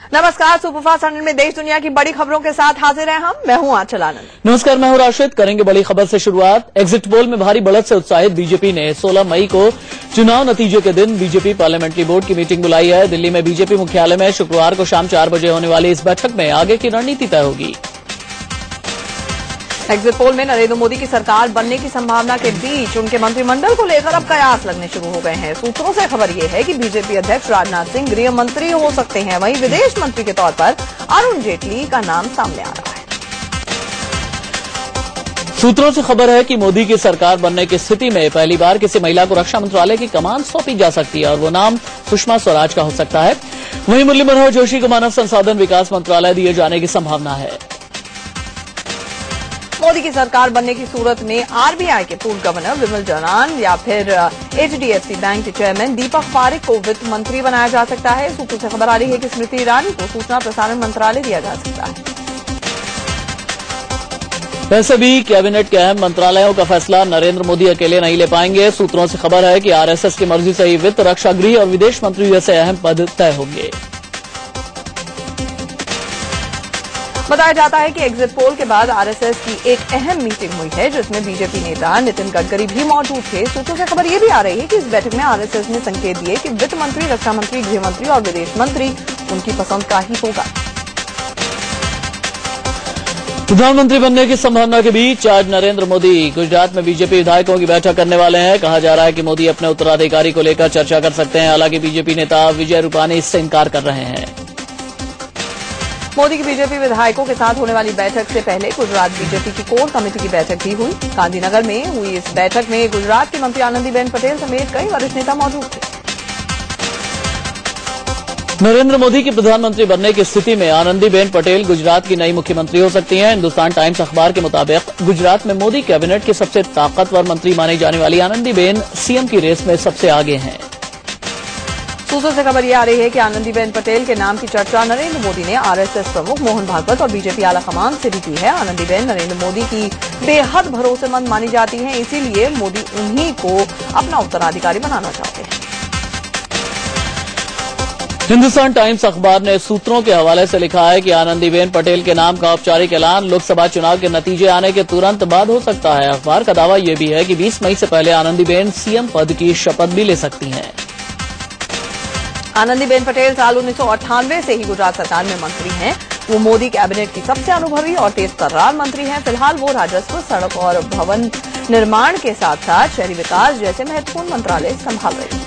नमस्कार, सुपरफास्ट 100 में देश दुनिया की बड़ी खबरों के साथ हाजिर हैं हम। मैं हूं आंचल आनंद। नमस्कार, मैं हूं राशिद। करेंगे बड़ी खबर से शुरुआत। एग्जिट पोल में भारी बढ़त से उत्साहित बीजेपी ने 16 मई को चुनाव नतीजे के दिन बीजेपी पार्लियामेंट्री बोर्ड की मीटिंग बुलाई है। दिल्ली में बीजेपी मुख्यालय में शुक्रवार को शाम 4 बजे होने वाली इस बैठक में आगे की रणनीति तय होगी। एग्जिट पोल में नरेंद्र मोदी की सरकार बनने की संभावना के बीच उनके मंत्रिमंडल को लेकर अब कयास लगने शुरू हो गए हैं। सूत्रों से खबर यह है कि बीजेपी अध्यक्ष राजनाथ सिंह गृह मंत्री हो सकते हैं। वहीं विदेश मंत्री के तौर पर अरुण जेटली का नाम सामने आ रहा है। सूत्रों से खबर है कि मोदी की सरकार बनने की स्थिति में पहली बार किसी महिला को रक्षा मंत्रालय की कमान सौंपी जा सकती है और वो नाम सुषमा स्वराज का हो सकता है। वहीं मुरली मनोहर जोशी को मानव संसाधन विकास मंत्रालय दिए जाने की संभावना है। मोदी की सरकार बनने की सूरत में आरबीआई के पूर्व गवर्नर विमल जालान या फिर एचडीएफसी बैंक के चेयरमैन दीपक पारेख को वित्त मंत्री बनाया जा सकता है। सूत्रों से खबर आ रही है कि स्मृति ईरानी को सूचना प्रसारण मंत्रालय दिया जा सकता है। वैसे भी कैबिनेट के अहम मंत्रालयों का फैसला नरेंद्र मोदी अकेले नहीं ले पाएंगे। सूत्रों से खबर है कि आरएसएस की मर्जी से ही वित्त, रक्षा, गृह और विदेश मंत्री जैसे अहम पद तय होंगे। बताया जाता है कि एग्जिट पोल के बाद आरएसएस की एक अहम मीटिंग हुई है जिसमें बीजेपी नेता नितिन गडकरी भी मौजूद थे। सूत्रों से खबर यह भी आ रही है कि इस बैठक में आरएसएस ने संकेत दिए कि वित्त मंत्री, रक्षा मंत्री, गृह मंत्री और विदेश मंत्री उनकी पसंद का ही होगा। प्रधानमंत्री बनने की संभावना के बीच आज नरेंद्र मोदी गुजरात में बीजेपी विधायकों की बैठक करने वाले हैं। कहा जा रहा है कि मोदी अपने उत्तराधिकारी को लेकर चर्चा कर सकते हैं। हालांकि बीजेपी नेता विजय रूपानी इससे इनकार कर रहे हैं। मोदी की बीजेपी विधायकों के साथ होने वाली बैठक से पहले गुजरात बीजेपी की कोर कमेटी की बैठक भी हुई। गांधीनगर में हुई इस बैठक में गुजरात की मंत्री आनंदीबेन पटेल समेत कई वरिष्ठ नेता मौजूद थे। नरेंद्र मोदी की प्रधानमंत्री बनने की स्थिति में आनंदीबेन पटेल गुजरात की नई मुख्यमंत्री हो सकती हैं। हिंदुस्तान टाइम्स अखबार के मुताबिक गुजरात में मोदी कैबिनेट की सबसे ताकतवर मंत्री मानी जाने वाली आनंदीबेन सीएम की रेस में सबसे आगे हैं। सूत्रों से खबर यह आ रही है कि आनंदीबेन पटेल के नाम की चर्चा नरेंद्र मोदी ने आरएसएस प्रमुख मोहन भागवत और बीजेपी आला कमान से भी की है। आनंदीबेन नरेंद्र मोदी की बेहद भरोसेमंद मानी जाती हैं, इसीलिए मोदी उन्हीं को अपना उत्तराधिकारी बनाना चाहते हैं। हिंदुस्तान टाइम्स अखबार ने सूत्रों के हवाले से लिखा है कि आनंदीबेन पटेल के नाम का औपचारिक ऐलान लोकसभा चुनाव के नतीजे आने के तुरंत बाद हो सकता है। अखबार का दावा यह भी है कि 20 मई से पहले आनंदीबेन सीएम पद की शपथ भी ले सकती हैं। आनंदीबेन पटेल साल 1998 से ही गुजरात सरकार में मंत्री हैं। वो मोदी कैबिनेट की सबसे अनुभवी और तेज तर्रार मंत्री हैं। फिलहाल वो राजस्व, सड़क और भवन निर्माण के साथ साथ शहरी विकास जैसे महत्वपूर्ण मंत्रालय संभाल रहे हैं।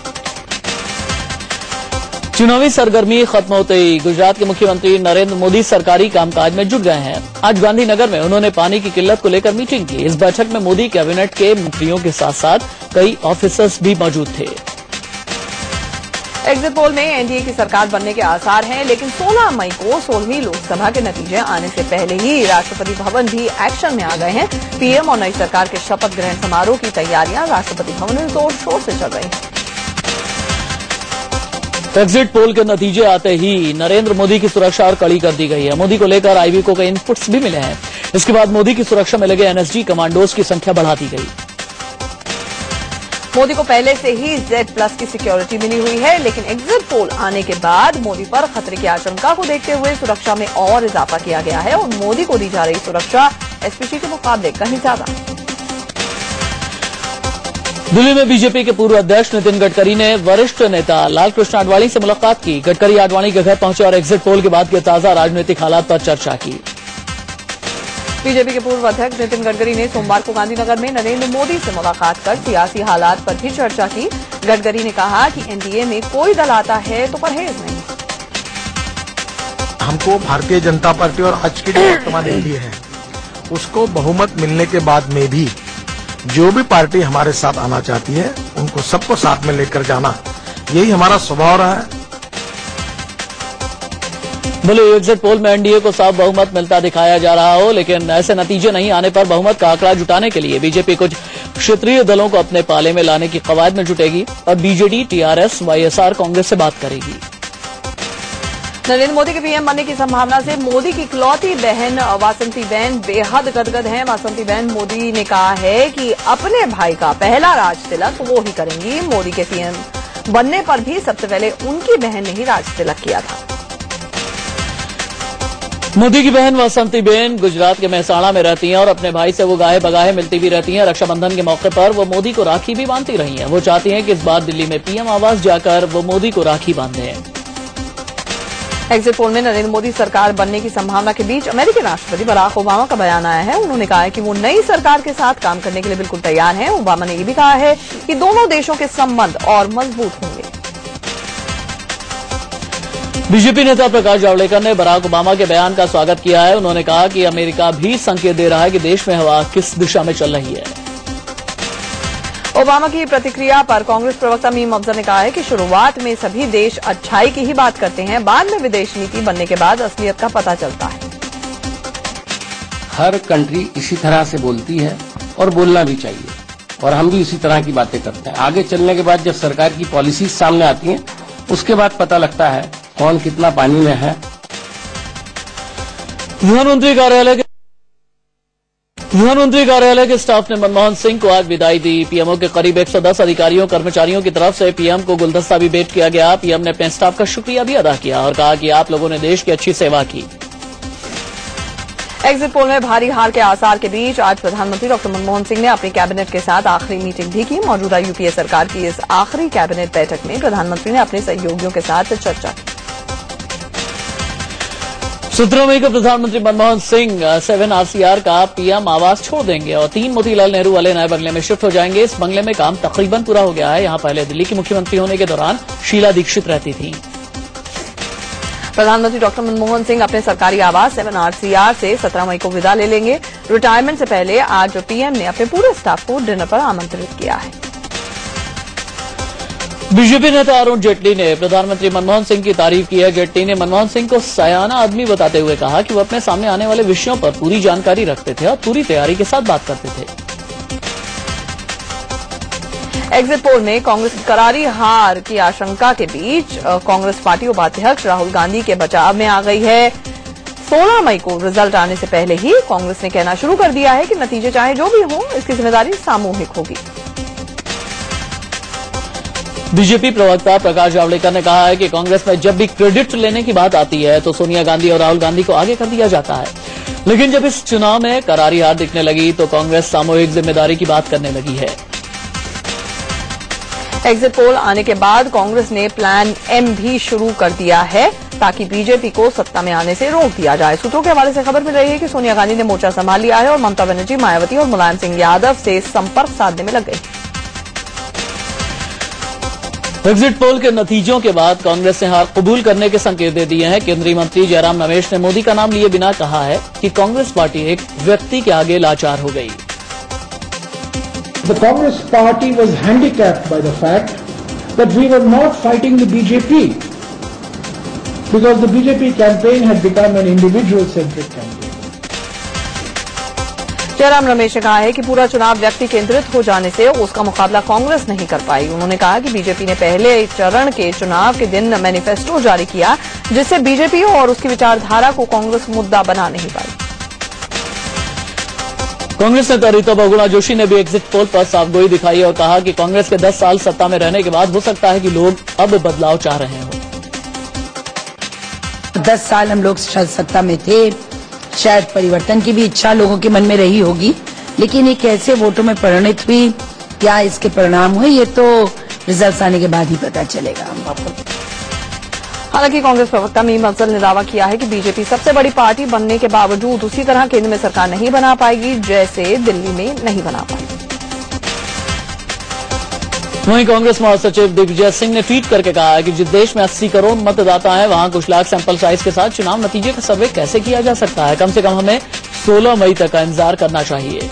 चुनावी सरगर्मी खत्म होते ही गुजरात के मुख्यमंत्री नरेंद्र मोदी सरकारी कामकाज में जुट गए हैं। आज गांधीनगर में उन्होंने पानी की किल्लत को लेकर मीटिंग की। इस बैठक में मोदी कैबिनेट के मंत्रियों के साथ साथ कई ऑफिसर्स भी मौजूद थे। एग्जिट पोल में एनडीए की सरकार बनने के आसार हैं, लेकिन 16 मई को 16वीं लोकसभा के नतीजे आने से पहले ही राष्ट्रपति भवन भी एक्शन में आ गए हैं। पीएम और नई सरकार के शपथ ग्रहण समारोह की तैयारियां राष्ट्रपति भवन में जोर शोर से चल रही हैं। एग्जिट पोल के नतीजे आते ही नरेंद्र मोदी की सुरक्षा और कड़ी कर दी गई है। मोदी को लेकर आईबी को कई इनपुट्स भी मिले हैं। इसके बाद मोदी की सुरक्षा में लगे एनएसजी कमांडोज की संख्या बढ़ा दी गई। मोदी को पहले से ही Z+ की सिक्योरिटी मिली हुई है, लेकिन एग्जिट पोल आने के बाद मोदी पर खतरे की आशंका को देखते हुए सुरक्षा में और इजाफा किया गया है और मोदी को दी जा रही सुरक्षा एसपीजी के मुकाबले कहीं ज्यादा। दिल्ली में बीजेपी के पूर्व अध्यक्ष नितिन गडकरी ने वरिष्ठ नेता लालकृष्ण आडवाणी से मुलाकात की। गडकरी आडवाणी के घर पहुंचे और एग्जिट पोल के बाद के ताजा राजनीतिक हालात पर चर्चा की। बीजेपी के पूर्व अध्यक्ष नितिन गडकरी ने सोमवार को गांधीनगर में नरेंद्र मोदी से मुलाकात कर सियासी हालात पर भी चर्चा की। गडकरी ने कहा कि एनडीए में कोई दल आता है तो परहेज नहीं। हमको भारतीय जनता पार्टी और आज की जो वर्तमान एनडीए है उसको बहुमत मिलने के बाद में भी जो भी पार्टी हमारे साथ आना चाहती है उनको सबको साथ में लेकर जाना, यही हमारा स्वभाव रहा है। भले एग्जिट पोल में एनडीए को साफ बहुमत मिलता दिखाया जा रहा हो, लेकिन ऐसे नतीजे नहीं आने पर बहुमत का आंकड़ा जुटाने के लिए बीजेपी कुछ क्षेत्रीय दलों को अपने पाले में लाने की कवायद में जुटेगी और बीजेडी, टीआरएस, वाईएसआर कांग्रेस से बात करेगी। नरेंद्र मोदी के पीएम बनने की संभावना से मोदी की इकलौती बहन वासंतीबेन बेहद गदगद हैं। वासंतीबेन मोदी ने कहा है कि अपने भाई का पहला राज तिलक वो ही करेंगी। मोदी के सीएम बनने पर भी सबसे पहले उनकी बहन ने ही राज तिलक किया था। मोदी की बहन वासंतीबेन गुजरात के मेहसाणा में रहती हैं और अपने भाई से वो गाहे बगाहे मिलती भी रहती हैं। रक्षाबंधन के मौके पर वो मोदी को राखी भी बांधती रही हैं। वो चाहती हैं कि इस बार दिल्ली में पीएम आवास जाकर वो मोदी को राखी बांधें। एग्जिट पोल में नरेंद्र मोदी सरकार बनने की संभावना के बीच अमेरिकी राष्ट्रपति बराक ओबामा का बयान आया है। उन्होंने कहा है कि वो नई सरकार के साथ काम करने के लिए बिल्कुल तैयार हैं। ओबामा ने यह भी कहा है कि दोनों देशों के संबंध और मजबूत होंगे। बीजेपी नेता प्रकाश जावड़ेकर ने बराक ओबामा के बयान का स्वागत किया है। उन्होंने कहा कि अमेरिका भी संकेत दे रहा है कि देश में हवा किस दिशा में चल रही है। ओबामा की प्रतिक्रिया पर कांग्रेस प्रवक्ता मीम अफजल ने कहा है कि शुरुआत में सभी देश अच्छाई की ही बात करते हैं, बाद में विदेश नीति बनने के बाद असलियत का पता चलता है। हर कंट्री इसी तरह से बोलती है और बोलना भी चाहिए, और हम भी इसी तरह की बातें करते हैं। आगे चलने के बाद जब सरकार की पॉलिसीज सामने आती हैं, उसके बाद पता लगता है कौन कितना पानी में है। प्रधानमंत्री कार्यालय के स्टाफ ने मनमोहन सिंह को आज विदाई दी। पीएमओ के करीब 110 अधिकारियों कर्मचारियों की तरफ से पीएम को गुलदस्ता भी भेंट किया गया। पीएम ने अपने स्टाफ का शुक्रिया भी अदा किया और कहा कि आप लोगों ने देश की अच्छी सेवा की। एग्जिट पोल में भारी हार के आसार के बीच आज प्रधानमंत्री डॉक्टर मनमोहन सिंह ने अपनी कैबिनेट के साथ आखिरी मीटिंग भी की। मौजूदा यूपीए सरकार की इस आखिरी कैबिनेट बैठक में प्रधानमंत्री ने अपने सहयोगियों के साथ चर्चा की। 17 मई को प्रधानमंत्री मनमोहन सिंह 7 RCR का पीएम आवास छोड़ देंगे और 3 मोतीलाल नेहरू वाले नए बंगले में शिफ्ट हो जाएंगे। इस बंगले में काम तकरीबन पूरा हो गया है। यहां पहले दिल्ली की मुख्यमंत्री होने के दौरान शीला दीक्षित रहती थी। प्रधानमंत्री डॉक्टर मनमोहन सिंह अपने सरकारी आवास 7 RCR से 17 मई को विदा ले लेंगे। रिटायरमेंट से पहले आज पीएम ने अपने पूरे स्टाफ को डिनर पर आमंत्रित किया है। बीजेपी नेता अरुण जेटली ने प्रधानमंत्री मनमोहन सिंह की तारीफ की है। जेटली ने मनमोहन सिंह को सयाना आदमी बताते हुए कहा कि वो अपने सामने आने वाले विषयों पर पूरी जानकारी रखते थे और पूरी तैयारी के साथ बात करते थे। एग्जिट पोल में कांग्रेस की करारी हार की आशंका के बीच कांग्रेस पार्टी उपाध्यक्ष राहुल गांधी के बचाव में आ गई है। 16 मई को रिजल्ट आने से पहले ही कांग्रेस ने कहना शुरू कर दिया है कि नतीजे चाहे जो भी हों, इसकी जिम्मेदारी सामूहिक होगी। बीजेपी प्रवक्ता प्रकाश जावड़ेकर ने कहा है कि कांग्रेस में जब भी क्रेडिट लेने की बात आती है तो सोनिया गांधी और राहुल गांधी को आगे कर दिया जाता है, लेकिन जब इस चुनाव में करारी हार दिखने लगी तो कांग्रेस सामूहिक जिम्मेदारी की बात करने लगी है। एग्जिट पोल आने के बाद कांग्रेस ने प्लान M भी शुरू कर दिया है ताकि बीजेपी को सत्ता में आने से रोक दिया जाए। सूत्रों के हवाले से खबर मिल रही है कि सोनिया गांधी ने मोर्चा संभाल लिया है और ममता बनर्जी, मायावती और मुलायम सिंह यादव से संपर्क साधने में लग गई। एग्जिट पोल के नतीजों के बाद कांग्रेस ने हार कबूल करने के संकेत दे दिए हैं। केंद्रीय मंत्री जयराम रमेश ने मोदी का नाम लिए बिना कहा है कि कांग्रेस पार्टी एक व्यक्ति के आगे लाचार हो गई। The Congress party was handicapped by the fact that we were not fighting the BJP because the BJP campaign had become an individual-centric campaign. Jairam Ramesh ने कहा है कि पूरा चुनाव व्यक्ति केंद्रित हो जाने से उसका मुकाबला कांग्रेस नहीं कर पाई। उन्होंने कहा कि बीजेपी ने पहले चरण के चुनाव के दिन मैनिफेस्टो जारी किया, जिससे बीजेपी और उसकी विचारधारा को कांग्रेस मुद्दा बना नहीं पाई। कांग्रेस नेता रीता बहुगुणा जोशी ने भी एग्जिट पोल पर साफगोई दिखाई और कहा कि कांग्रेस के 10 साल सत्ता में रहने के बाद हो सकता है कि लोग अब बदलाव चाह रहे हों। 10 साल हम लोग सत्ता में थे, शायद परिवर्तन की भी इच्छा लोगों के मन में रही होगी, लेकिन ये कैसे वोटों में परिणित हुई, क्या इसके परिणाम हुए, ये तो रिजल्ट आने के बाद ही पता चलेगा। हालांकि कांग्रेस प्रवक्ता मीम अफजल ने दावा किया है कि बीजेपी सबसे बड़ी पार्टी बनने के बावजूद उसी तरह केंद्र में सरकार नहीं बना पाएगी जैसे दिल्ली में नहीं बना पाई। वहीं कांग्रेस महासचिव दिग्विजय सिंह ने ट्वीट करके कहा है कि जिस देश में 80 करोड़ मतदाता हैं, वहां कुछ लाख सैंपल साइज के साथ चुनाव नतीजे का सर्वे कैसे किया जा सकता है। कम से कम हमें 16 मई तक का इंतजार करना चाहिए।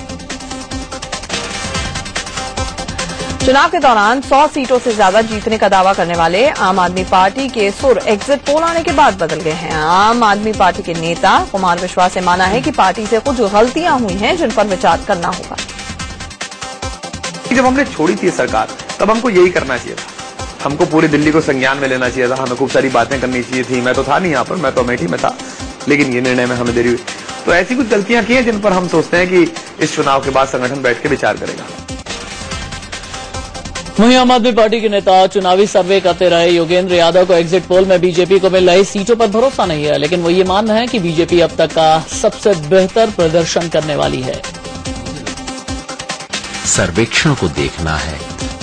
चुनाव के दौरान 100 सीटों से ज्यादा जीतने का दावा करने वाले आम आदमी पार्टी के सुर एग्जिट पोल आने के बाद बदल गए हैं। आम आदमी पार्टी के नेता कुमार विश्वास ने माना है कि पार्टी से कुछ गलतियां हुई हैं जिन पर विचार करना होगा। जब हमने छोड़ी थी सरकार तब हमको यही करना चाहिए था। हमको पूरी दिल्ली को संज्ञान में लेना चाहिए था। हमें खूब सारी बातें करनी चाहिए थी। मैं तो था नहीं यहाँ पर, मैं तो अमेठी में था, लेकिन ये निर्णय में हमें देरी हुई। तो ऐसी कुछ गलतियां की हैं जिन पर हम सोचते हैं कि इस चुनाव के बाद संगठन बैठ के विचार करेगा। वहीं आम आदमी पार्टी के नेता चुनावी सर्वे करते रहे। योगेंद्र यादव को एग्जिट पोल में बीजेपी को मिल रही सीटों पर भरोसा नहीं है, लेकिन वो ये मान रहे हैं कि बीजेपी अब तक का सबसे बेहतर प्रदर्शन करने वाली है। सर्वेक्षण को देखना है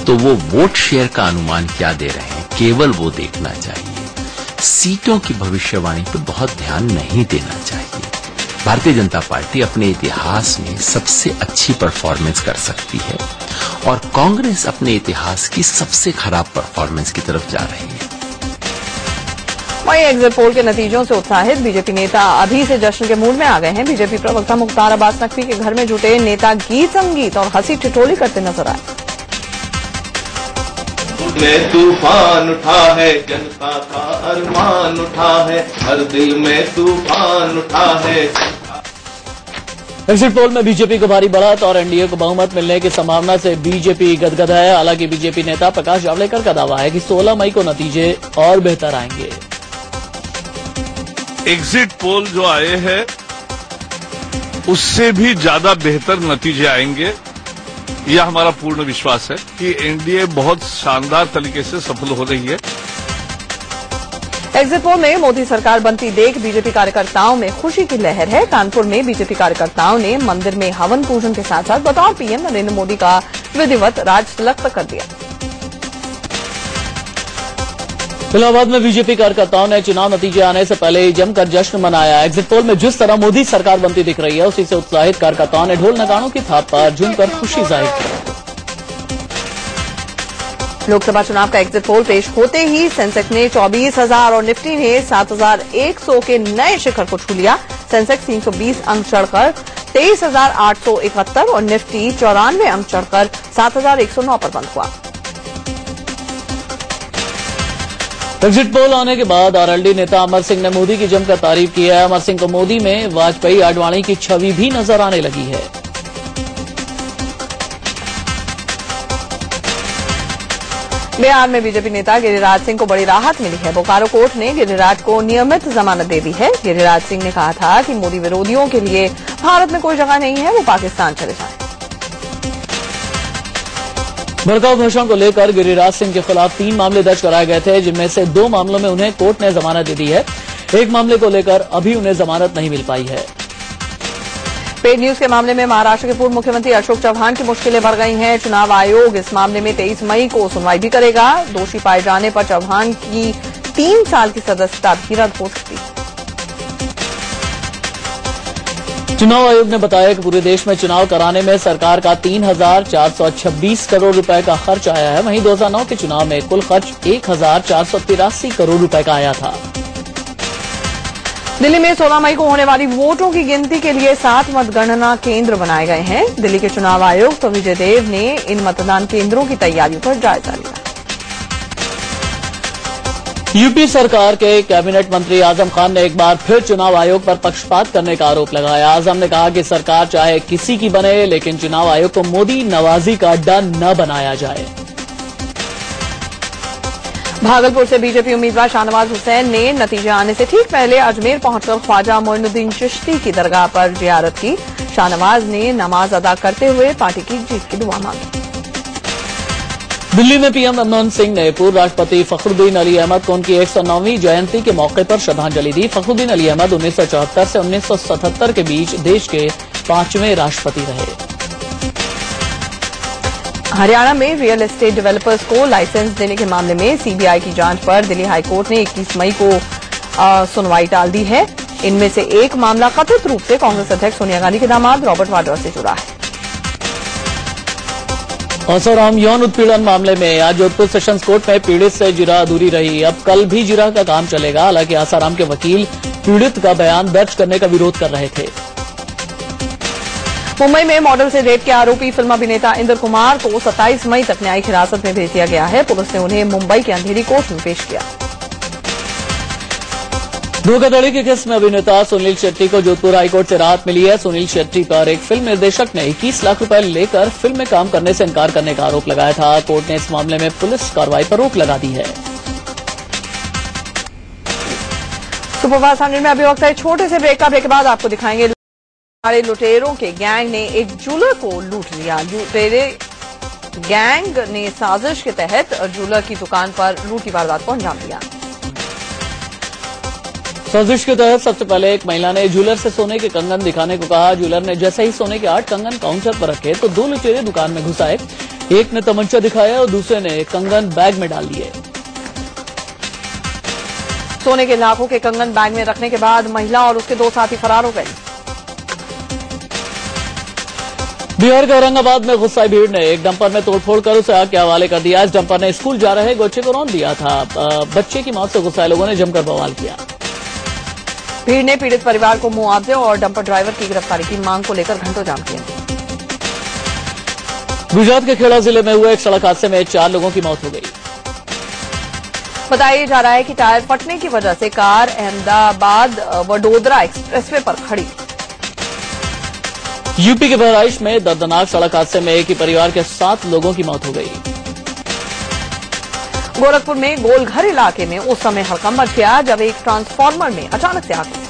तो वो वोट शेयर का अनुमान क्या दे रहे हैं, केवल वो देखना चाहिए। सीटों की भविष्यवाणी पर बहुत ध्यान नहीं देना चाहिए। भारतीय जनता पार्टी अपने इतिहास में सबसे अच्छी परफॉर्मेंस कर सकती है और कांग्रेस अपने इतिहास की सबसे खराब परफॉर्मेंस की तरफ जा रही है। वहीं एग्जिट पोल के नतीजों से उत्साहित बीजेपी नेता अभी से जश्न के मूड में आ गए हैं। बीजेपी प्रवक्ता मुख्तार अब्बास नकवी के घर में जुटे नेता गीत संगीत और हंसी ठिठोली करते नजर आए। में तूफान उठा है, जनता का अरमान उठा है, हर दिल में तूफान उठा है। एग्जिट पोल में बीजेपी को भारी बढ़त और एनडीए को बहुमत मिलने की संभावना से बीजेपी गदगद है। हालांकि बीजेपी नेता प्रकाश जावड़ेकर का दावा है कि 16 मई को नतीजे और बेहतर आएंगे। एग्जिट पोल जो आए हैं उससे भी ज्यादा बेहतर नतीजे आएंगे, यह हमारा पूर्ण विश्वास है कि एनडीए बहुत शानदार तरीके से सफल हो रही है। एग्जिट पोल में मोदी सरकार बनती देख बीजेपी कार्यकर्ताओं में खुशी की लहर है। कानपुर में बीजेपी कार्यकर्ताओं ने मंदिर में हवन पूजन के साथ साथ बतौर पीएम नरेंद्र मोदी का विधिवत राज तिलक कर दिया। इलाहाबाद में बीजेपी कार्यकर्ताओं ने चुनाव नतीजे आने से पहले ही जमकर जश्न मनाया। एग्जिट पोल में जिस तरह मोदी सरकार बनती दिख रही है, उसी से उत्साहित कार्यकर्ताओं ने ढोल नगाड़ों की थाप पर झूमकर खुशी जाहिर की। लोकसभा चुनाव का एग्जिट पोल पेश होते ही सेंसेक्स ने 24,000 और निफ्टी ने 7,100 के नए शिखर को छू लिया। सेंसेक्स 320 अंक चढ़कर 23,871 और निफ्टी 94 अंक चढ़कर 7,109 पर बंद हुआ। एग्जिट पोल आने के बाद आरएलडी नेता अमर सिंह ने मोदी की जमकर तारीफ की है। अमर सिंह को मोदी में वाजपेयी आडवाणी की छवि भी नजर आने लगी है। बिहार में बीजेपी नेता गिरिराज सिंह को बड़ी राहत मिली है। बोकारो कोर्ट ने गिरिराज को नियमित जमानत दे दी है। गिरिराज सिंह ने कहा था कि मोदी विरोधियों के लिए भारत में कोई जगह नहीं है, वो पाकिस्तान चले जाएं। भड़काऊ भाषण को लेकर गिरिराज सिंह के खिलाफ 3 मामले दर्ज कराए गए थे, जिनमें से 2 मामलों में उन्हें कोर्ट ने जमानत दे दी है। एक मामले को लेकर अभी उन्हें जमानत नहीं मिल पाई है। पेड न्यूज के मामले में महाराष्ट्र के पूर्व मुख्यमंत्री अशोक चव्हाण की मुश्किलें बढ़ गई हैं। चुनाव आयोग इस मामले में 23 मई को सुनवाई भी करेगा। दोषी पाए जाने पर चव्हाण की 3 साल की सदस्यता भी रद्द हो सकती है। चुनाव आयोग ने बताया कि पूरे देश में चुनाव कराने में सरकार का 3,426 करोड़ रुपए का खर्च आया है। वहीं 2009 के चुनाव में कुल खर्च 1,483 करोड़ रुपए का आया था। दिल्ली में 16 मई को होने वाली वोटों की गिनती के लिए 7 मतगणना केंद्र बनाए गए हैं। दिल्ली के चुनाव आयुक्त विजय देव ने इन मतदान केंद्रों की तैयारियों पर जायजा लिया। यूपी सरकार के कैबिनेट मंत्री आजम खान ने एक बार फिर चुनाव आयोग पर पक्षपात करने का आरोप लगाया। आजम ने कहा कि सरकार चाहे किसी की बने, लेकिन चुनाव आयोग को मोदी नवाजी का अड्डा न बनाया जाए। भागलपुर से बीजेपी उम्मीदवार शाहनवाज हुसैन ने नतीजे आने से ठीक पहले अजमेर पहुंचकर ख्वाजा मोइनुद्दीन चिश्ती की दरगाह पर जियारत की। शाहनवाज ने नमाज अदा करते हुए पार्टी की जीत की दुआ मांगी। दिल्ली में पीएम मनमोहन सिंह ने पूर्व राष्ट्रपति फखरुद्दीन अली अहमद को उनकी 109वीं जयंती के मौके पर श्रद्धांजलि दी। फखरुद्दीन अली अहमद 1974 से 1977 के बीच देश के 5वें राष्ट्रपति रहे। हरियाणा में रियल एस्टेट डेवलपर्स को लाइसेंस देने के मामले में सीबीआई की जांच पर दिल्ली हाईकोर्ट ने 21 मई को सुनवाई टाल दी है। इनमें से एक मामला कथित रूप से कांग्रेस अध्यक्ष सोनिया गांधी के दामाद रॉबर्ट वाड्रा से जुड़ा है। आसाराम यौन उत्पीड़न मामले में आज जोधपुर सेशंस कोर्ट में पीड़ित से जिरह अधूरी रही। अब कल भी जिरह का काम चलेगा। हालांकि आसाराम के वकील पीड़ित का बयान दर्ज करने का विरोध कर रहे थे। मुंबई में मॉडल से रेप के आरोपी फिल्म अभिनेता इंद्र कुमार को 27 मई तक न्यायिक हिरासत में भेज दिया गया है। पुलिस ने उन्हें मुंबई के अंधेरी कोर्ट में पेश किया। धोखाधड़ी के केस में अभिनेता सुनील शेट्टी को जोधपुर हाईकोर्ट से राहत मिली है। सुनील शेट्टी पर एक फिल्म निर्देशक ने 21 लाख रुपए लेकर फिल्म में काम करने से इनकार करने का आरोप लगाया था। कोर्ट ने इस मामले में पुलिस कार्रवाई पर रोक लगा दी है। सुपरफास्ट 100 में अभी वक्त है छोटे से ब्रेक का। ब्रेक के बाद आपको दिखाएंगे लुटेरों के गैंग ने एक ज्वेलर को लूट लिया। लुटेरे गैंग ने साजिश के तहत ज्वेलर की दुकान पर लूट की वारदात को अंजाम दिया। साजिश के तहत सबसे पहले एक महिला ने ज्वेलर से सोने के कंगन दिखाने को कहा। ज्वेलर ने जैसे ही सोने के 8 कंगन काउंटर पर रखे तो 2 लुटेरे दुकान में घुस आए। एक ने तमंचा दिखाया और दूसरे ने कंगन बैग में डाल दिए। सोने के लाखों के कंगन बैग में रखने के बाद महिला और उसके 2 साथी फरार हो गए। बिहार के औरंगाबाद में गुस्साई भीड़ ने एक डंपर में तोड़फोड़ कर उसे आग के हवाले कर दिया। इस डंपर ने स्कूल जा रहे बच्चे को रौंद दिया था। बच्चे की मौत से गुस्साए लोगों ने जमकर बवाल किया। भीड़ ने पीड़ित परिवार को मुआवजे और डंपर ड्राइवर की गिरफ्तारी की मांग को लेकर घंटों जाम किया। गुजरात के खेड़ा जिले में हुए एक सड़क हादसे में 4 लोगों की मौत हो गई। बताया जा रहा है कि टायर फटने की वजह से कार अहमदाबाद वडोदरा एक्सप्रेसवे पर खड़ी। यूपी के बहराइच में दर्दनाक सड़क हादसे में एक ही परिवार के 7 लोगों की मौत हो गई। गोरखपुर में गोलघर इलाके में उस समय हड़कंप मच गया जब एक ट्रांसफार्मर में अचानक से आग लगी।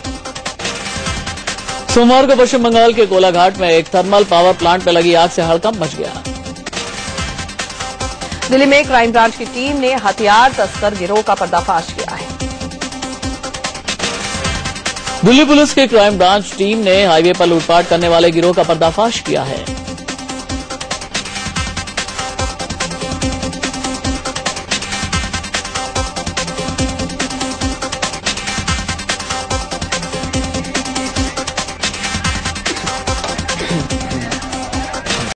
सोमवार को पश्चिम बंगाल के कोलाघाट में एक थर्मल पावर प्लांट में लगी आग से हड़कंप मच गया। दिल्ली में क्राइम ब्रांच की टीम ने हथियार तस्कर गिरोह का पर्दाफाश किया है। दिल्ली पुलिस की क्राइम ब्रांच टीम ने हाईवे पर लूटपाट करने वाले गिरोह का पर्दाफाश किया है।